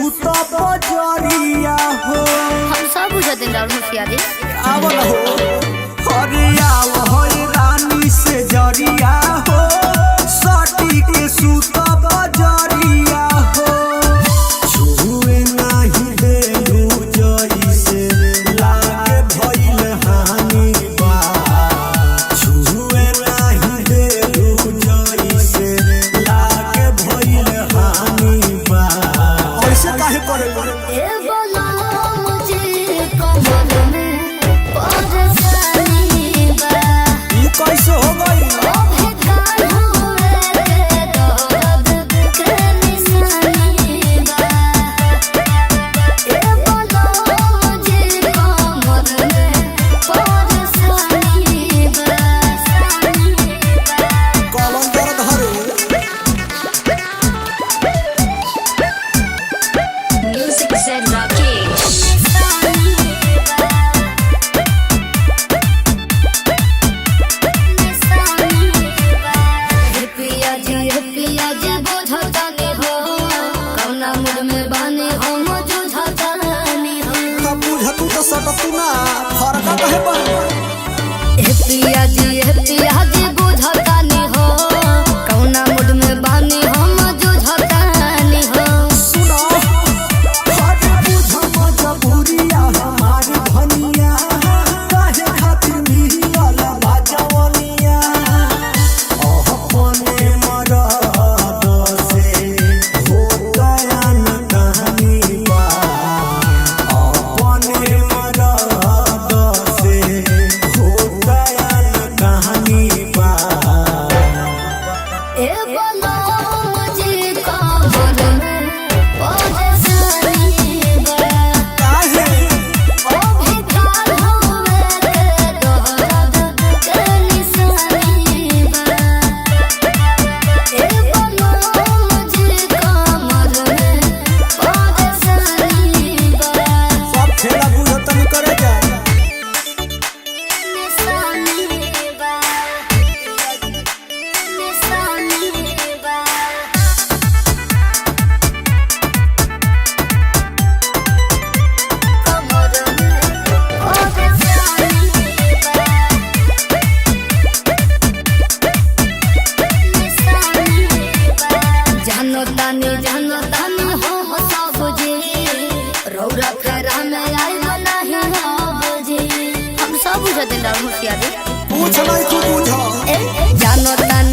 सूत बजरिया हो। हम सब बुझा दिन राउर होशियारी आवल हो हरिया हो रानी से जरिया हो सटी के सूत बजरिया हो। छुए नाही देलू जइसे लागे भइल हानि बा। छुए नाही देलू जइसे लागे भइल हानि बा। ऐसे काहे करे ए बोला मुझे कमर में परेशानी बा। ई कैसे हो गई? पिया जी बुझतानी हो कौना मूड में बानी हम जुझतानी हो। सुनो हर बुझ मजबूरिया हमारी धनिया काहे खातिर मिलल बाजवनिया। अपने मरद से हो गया न कहानी बा। अपने मरद से हो गया न कहानी बा। ए बोलो मुझे कमर में परेशानी बा। काहे ओ भिखार होवे के दर्द के निशानी बा। ए बोलो मुझे कमर में परेशानी बा। सब खेला बुझतन करे जा। निशानी बा निशानी बा। कमर में परेशानी बा निशानी बा। जानो तानी हो सब जी रौरा फेरा में आई नहीं हो जी। हम सब बुझा दिन राउर होशियारी पूछ नहीं तू बुझ। जानो तानी